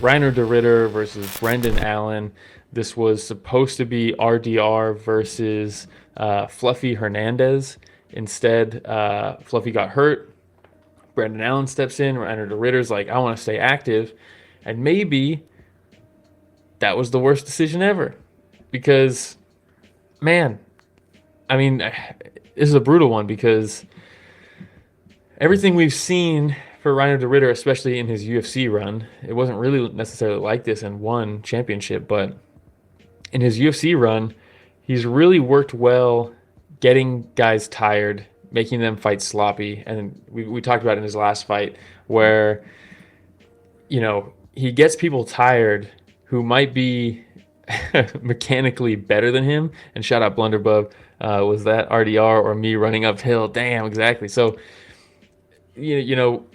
Reiner de versus Brendan Allen. This was supposed to be RDR versus Fluffy Hernandez. Instead, Fluffy got hurt. Brendan Allen steps in. Reiner de like, I want to stay active. And maybe that was the worst decision ever. Because, man, I mean, this is a brutal one because everything we've seen for Reiner de especially in his UFC run, it wasn't really necessarily like this in one championship, but in his UFC run, he's really worked well getting guys tired, making them fight sloppy. And we talked about in his last fight where, he gets people tired who might be mechanically better than him. And shout out Blunderbub. Was that RDR or me running uphill? Damn, exactly. So, you know,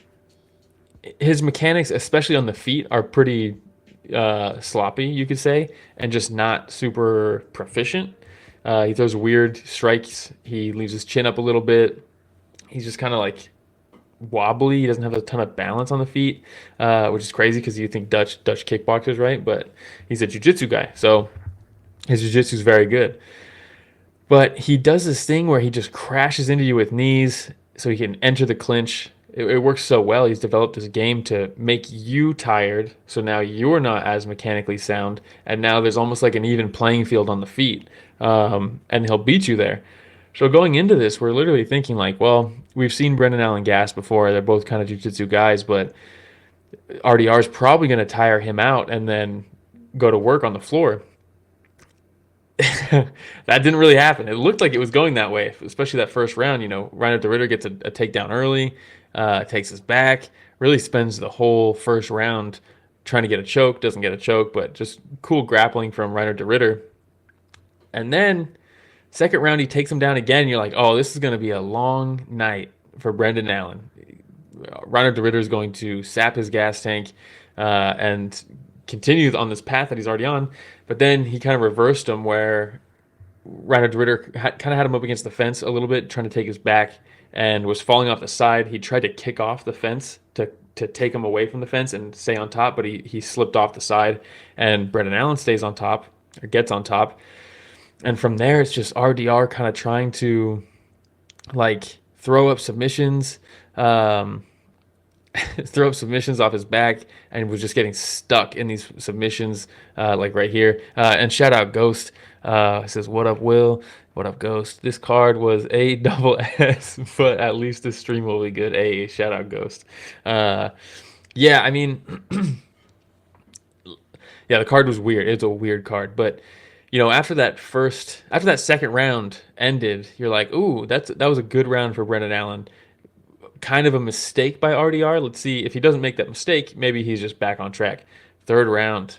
his mechanics, especially on the feet, are pretty sloppy, you could say, and just not super proficient. He throws weird strikes. He leaves his chin up a little bit. He's just kind of like wobbly. He doesn't have a ton of balance on the feet, which is crazy because you think Dutch kickboxers, right? But he's a jiu-jitsu guy, so his jiu-jitsu is very good. But he does this thing where he just crashes into you with knees so he can enter the clinch. It works so well. He's developed this game to make you tired, so now you're not as mechanically sound, and now there's almost like an even playing field on the feet, and he'll beat you there. So going into this, we're literally thinking like, well, we've seen Brendan Allen gas before. They're both kind of jiu-jitsu guys, but RDR is probably going to tire him out and then go to work on the floor. That didn't really happen. It looked like it was going that way, especially that first round. Reiner de gets a takedown early, takes his back, really spends the whole first round trying to get a choke, doesn't get a choke, but just cool grappling from Reiner de. And then second round, he takes him down again. You're like, oh, this is going to be a long night for Brendan Allen. Reiner de is going to sap his gas tank and continue on this path that he's already on. But then he kind of reversed him where Reiner de kind of had him up against the fence a little bit, trying to take his back, and was falling off the side. He tried to kick off the fence to take him away from the fence and stay on top, but he slipped off the side, and Brendan Allen stays on top, or gets on top. And from there, it's just RDR kind of trying to like throw up submissions, throw up submissions off his back, and was just getting stuck in these submissions, like right here. And shout out Ghost. Says, "What up, Will? What up, Ghost? This card was a double S, but at least the stream will be good." A shout out Ghost. Yeah, I mean, yeah, the card was weird. It's a weird card, but after that second round ended, you're like, ooh, that was a good round for Brendan Allen. Kind of a mistake by RDR. Let's see if he doesn't make that mistake. Maybe he's just back on track. Third round,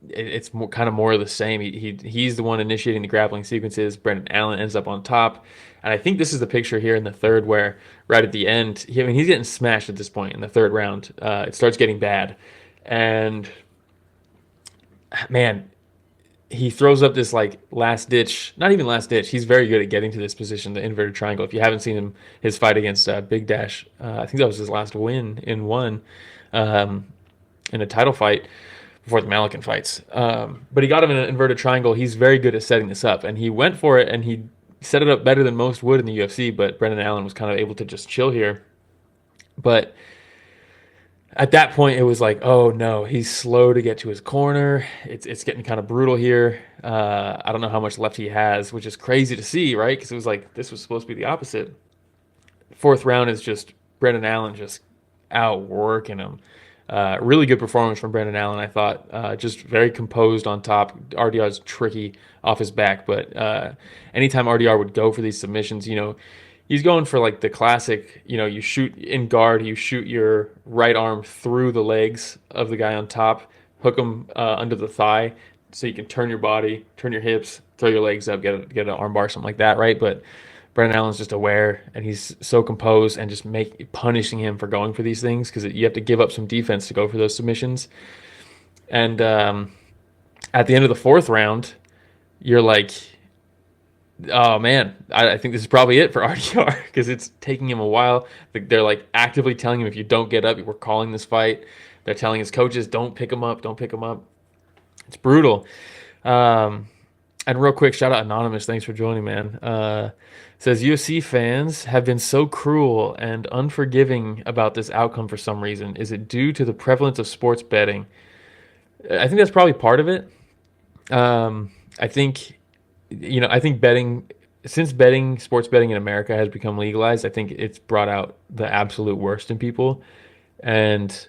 it's kind of more of the same. He's the one initiating the grappling sequences. Brendan Allen ends up on top, and I think this is the picture here in the third where right at the end, he's getting smashed at this point in the third round. It starts getting bad, and man, he throws up this like last ditch, not even last ditch. He's very good at getting to this position, the inverted triangle. If you haven't seen his fight against Big Dash, I think that was his last win in one, in a title fight before the Malikan fights. But he got him in an inverted triangle. He's very good at setting this up, and he went for it, and he set it up better than most would in the UFC. But Brendan Allen was kind of able to just chill here. But at that point, it was like, oh no, he's slow to get to his corner. It's getting kind of brutal here. I don't know how much left he has, which is crazy to see, right? Because it was like this was supposed to be the opposite. Fourth round is just Brendan Allen just outworking him. Really good performance from Brendan Allen, I thought. Just very composed on top. RDR's tricky off his back, but anytime RDR would go for these submissions, he's going for like the classic, you shoot in guard, you shoot your right arm through the legs of the guy on top, hook him under the thigh so you can turn your body, turn your hips, throw your legs up, get an arm bar, something like that, right? But Brendan Allen's just aware, and he's so composed and just punishing him for going for these things because you have to give up some defense to go for those submissions. And at the end of the fourth round, you're like, oh man, I think this is probably it for RDR because it's taking him a while. They're like actively telling him if you don't get up, we're calling this fight. They're telling his coaches, don't pick him up, don't pick him up. It's brutal. Um, and real quick, shout out Anonymous. Thanks for joining, man. Says UFC fans have been so cruel and unforgiving about this outcome for some reason. Is it due to the prevalence of sports betting? I think that's probably part of it. I think, I think betting, since sports betting in America has become legalized, I think it's brought out the absolute worst in people. And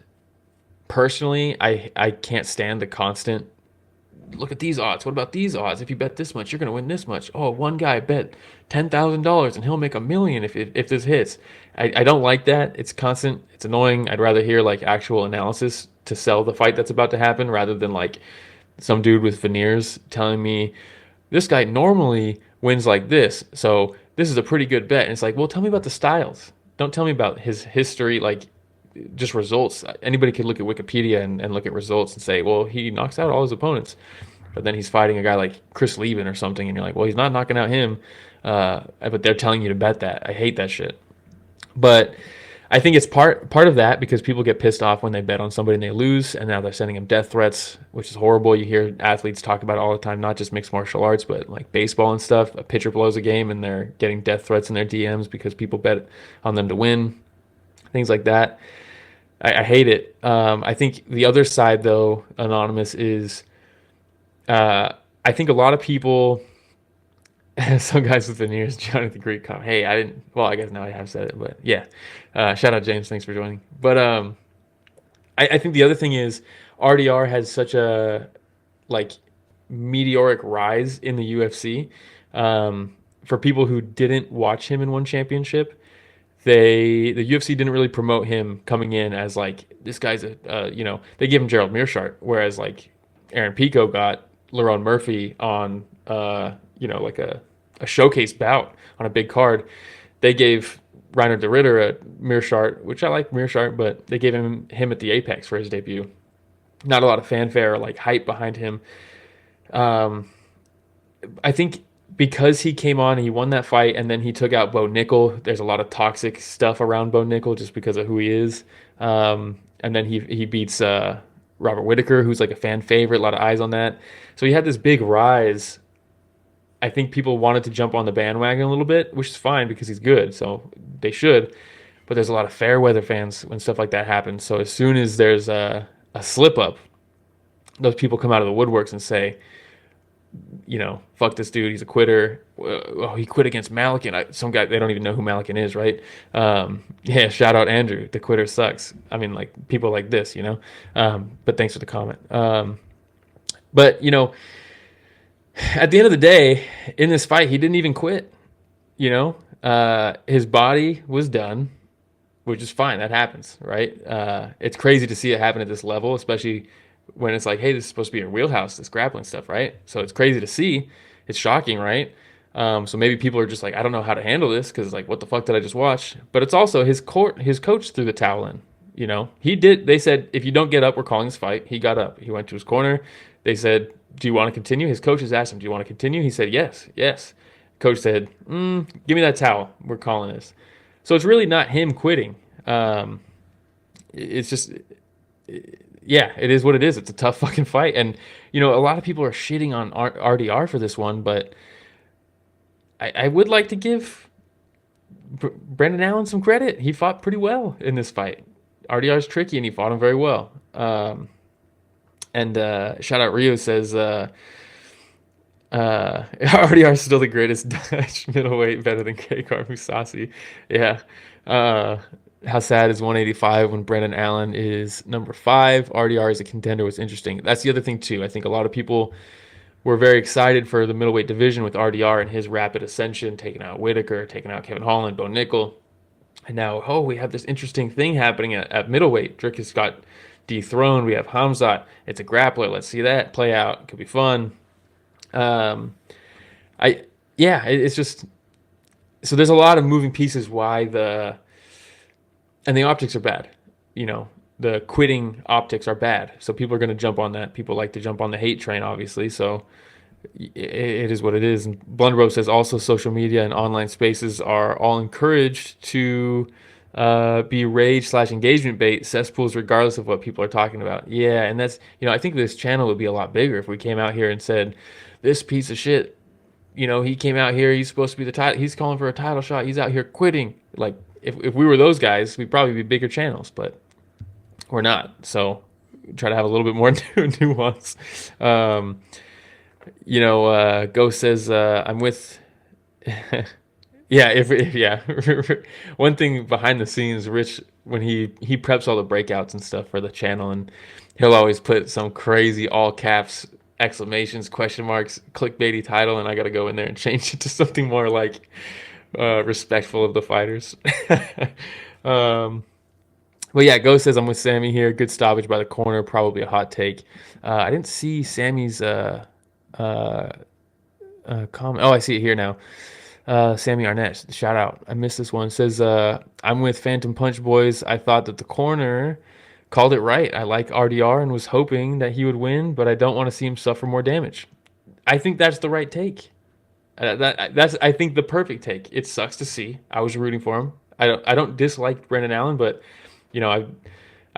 personally, I can't stand the constant look at these odds. What about these odds? If you bet this much, you're going to win this much. Oh, one guy bet $10,000 and he'll make $1 million if this hits. I don't like that. It's constant. It's annoying. I'd rather hear like actual analysis to sell the fight that's about to happen rather than like some dude with veneers telling me this guy normally wins like this. So this is a pretty good bet. And it's like, well, tell me about the styles. Don't tell me about his history, like just results. Anybody could look at Wikipedia and look at results and say, well, he knocks out all his opponents. But then he's fighting a guy like Chris Leben or something, and you're like, well, he's not knocking out him. But they're telling you to bet that. I hate that shit. But I think it's part of that because people get pissed off when they bet on somebody and they lose, and now they're sending them death threats, which is horrible. You hear athletes talk about it all the time, not just mixed martial arts, but like baseball and stuff. A pitcher blows a game and they're getting death threats in their DMs because people bet on them to win, things like that. I hate it. I think the other side, though, Anonymous, is I think a lot of people, some guys with veneers, Jonathan Greek, come, hey, I didn't, well, I guess now I have said it, but yeah. Shout out James, thanks for joining. But I think the other thing is RDR has such a like meteoric rise in the UFC. For people who didn't watch him in one championship, the UFC didn't really promote him coming in as like this guy's they gave him Gerald Meerschaert, whereas like Aaron Pico got Lerone Murphy on like a showcase bout on a big card. They gave Reinier de Ritter a Meerschaert, which I like Meerschaert, but they gave him at the Apex for his debut. Not a lot of fanfare or like hype behind him. I think because he came on, he won that fight, and then he took out Bo Nickel. There's a lot of toxic stuff around Bo Nickel just because of who he is. And then he beats Robert Whitaker, who's like a fan favorite, a lot of eyes on that. So he had this big rise. I think people wanted to jump on the bandwagon a little bit, which is fine because he's good, so they should. But there's a lot of fair weather fans when stuff like that happens. So as soon as there's a slip up, those people come out of the woodworks and say, fuck this dude, he's a quitter. Oh, he quit against Malakin. Some guy, they don't even know who Malakin is, right? Yeah, shout out Andrew. The quitter sucks. I mean, like, people like this, but thanks for the comment. But, at the end of the day, in this fight, he didn't even quit, his body was done, which is fine. That happens, right? It's crazy to see it happen at this level, especially when it's like, hey, this is supposed to be your wheelhouse, this grappling stuff, right? So it's crazy to see. It's shocking, right? So maybe people are just like, I don't know how to handle this because like, what the fuck did I just watch? But it's also his coach threw the towel in. He did. They said, if you don't get up, we're calling this fight. He got up. He went to his corner. They said, do you want to continue? His coaches asked him, do you want to continue? He said, yes, yes. Coach said, give me that towel. We're calling this. So it's really not him quitting. It's just, yeah, it is what it is. It's a tough fucking fight. And, a lot of people are shitting on RDR for this one, but I would like to give Brendan Allen some credit. He fought pretty well in this fight. RDR is tricky, and he fought him very well. And shout out Rio says, RDR is still the greatest Dutch middleweight, better than Gegard Mousasi. Yeah. How sad is 185 when Brendan Allen is number 5? RDR is a contender was interesting. That's the other thing, too. I think a lot of people were very excited for the middleweight division with RDR and his rapid ascension, taking out Whitaker, taking out Kevin Holland, Bo Nickel. And now, we have this interesting thing happening at middleweight. Dricus got dethroned. We have Hamzat. It's a grappler. Let's see that play out. It could be fun. It's just, so there's a lot of moving pieces why and the optics are bad. The quitting optics are bad. So people are going to jump on that. People like to jump on the hate train, obviously. So it is what it is. And Blunderbo says also social media and online spaces are all encouraged to be rage/engagement bait cesspools regardless of what people are talking about. Yeah, and that's, I think this channel would be a lot bigger if we came out here and said, this piece of shit, he came out here, he's supposed to be the title, he's calling for a title shot, he's out here quitting. Like, if we were those guys, we'd probably be bigger channels, but we're not. So try to have a little bit more nuance. Ghost says, I'm with. Yeah, yeah. One thing behind the scenes, Rich, when he preps all the breakouts and stuff for the channel, and he'll always put some crazy all caps exclamations, question marks, clickbaity title, and I got to go in there and change it to something more like respectful of the fighters. um, but yeah, Ghost says, I'm with Sammy here. Good stoppage by the corner, probably a hot take. I didn't see Sammy's comment. Oh, I see it here now. Sammy Arnett, shout out. I missed this one. Says, I'm with Phantom Punch Boys. I thought that the corner called it right. I like RDR and was hoping that he would win, but I don't want to see him suffer more damage. I think that's the right take. That's I think the perfect take. It sucks to see. I was rooting for him. I don't dislike Brendan Allen, but I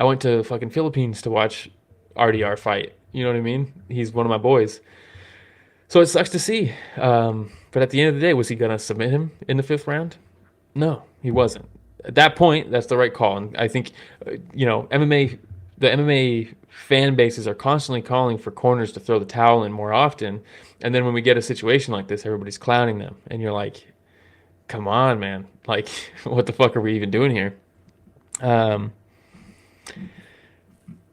went to fucking Philippines to watch RDR fight. You know what I mean? He's one of my boys. So it sucks to see. But at the end of the day, was he going to submit him in the 5th round? No, he wasn't. At that point, that's the right call. And I think, the MMA fan bases are constantly calling for corners to throw the towel in more often. And then when we get a situation like this, everybody's clowning them. And you're like, come on, man. Like, what the fuck are we even doing here?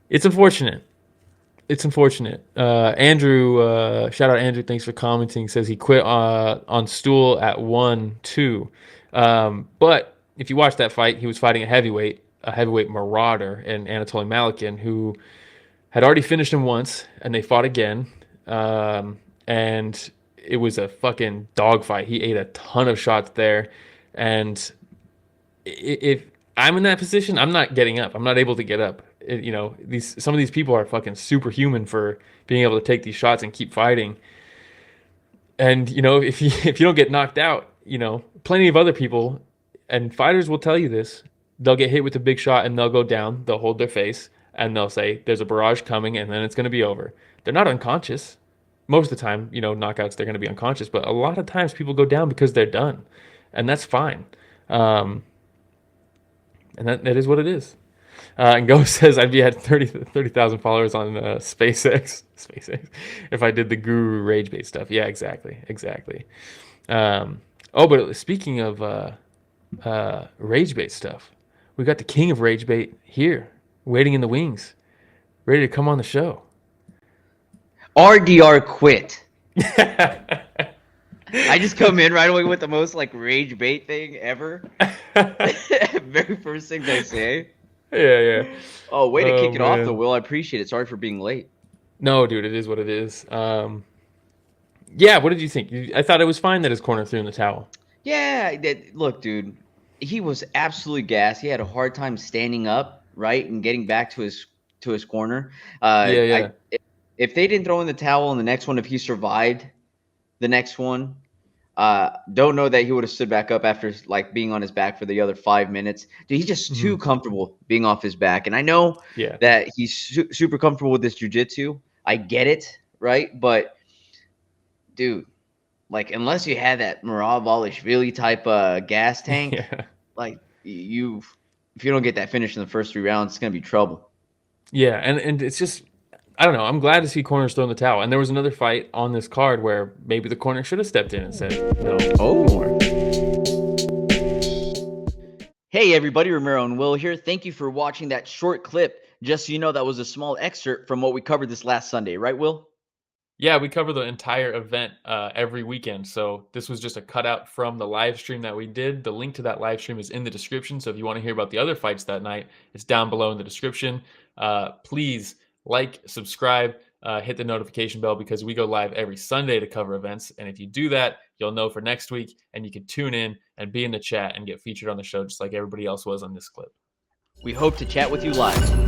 It's unfortunate. Andrew, shout out Andrew, thanks for commenting. Says he quit on stool at 1-2. But if you watch that fight, he was fighting a heavyweight marauder in Anatoly Malikin, who had already finished him once, and they fought again. And it was a fucking dogfight. He ate a ton of shots there. And if I'm in that position, I'm not getting up. I'm not able to get up. Some of these people are fucking superhuman for being able to take these shots and keep fighting. And if you don't get knocked out, plenty of other people and fighters will tell you this. They'll get hit with a big shot and they'll go down. They'll hold their face and they'll say, "There's a barrage coming," and then it's going to be over. They're not unconscious. Most of the time, knockouts, they're going to be unconscious. But a lot of times, people go down because they're done, and that's fine. And that is what it is. And Go says, I'd be at 30,000 followers on SpaceX if I did the guru rage bait stuff. Yeah, exactly. But speaking of rage bait stuff, we got the king of rage bait here, waiting in the wings, ready to come on the show. RDR quit. I just come in right away with the most rage bait thing ever. Very first thing they say. Yeah. Oh, way to kick it off, though, Will. I appreciate it. Sorry for being late. No, dude, it is what it is. Yeah, what did you think? I thought it was fine that his corner threw in the towel. Yeah, look, dude, he was absolutely gassed. He had a hard time standing up, right, and getting back to his corner. Yeah. If they didn't throw in the towel in the next one, if he survived the next one, don't know that he would have stood back up after being on his back for the other 5 minutes. Dude, he's just too comfortable being off his back. And I know that he's super comfortable with this jiu-jitsu. I get it, right? But, dude, unless you had that Maravalishvili type gas tank, if you don't get that finish in the first 3 rounds, it's going to be trouble. Yeah, and it's just, I don't know. I'm glad to see corners throw in the towel. And there was another fight on this card where maybe the corner should have stepped in and said, no. More. Hey, everybody. Romero and Will here. Thank you for watching that short clip. Just so you know, that was a small excerpt from what we covered this last Sunday. Right, Will? Yeah, we cover the entire event every weekend. So this was just a cutout from the live stream that we did. The link to that live stream is in the description. So if you want to hear about the other fights that night, it's down below in the description. Please subscribe, hit the notification bell because we go live every Sunday to cover events. And if you do that, you'll know for next week and you can tune in and be in the chat and get featured on the show just like everybody else was on this clip. We hope to chat with you live.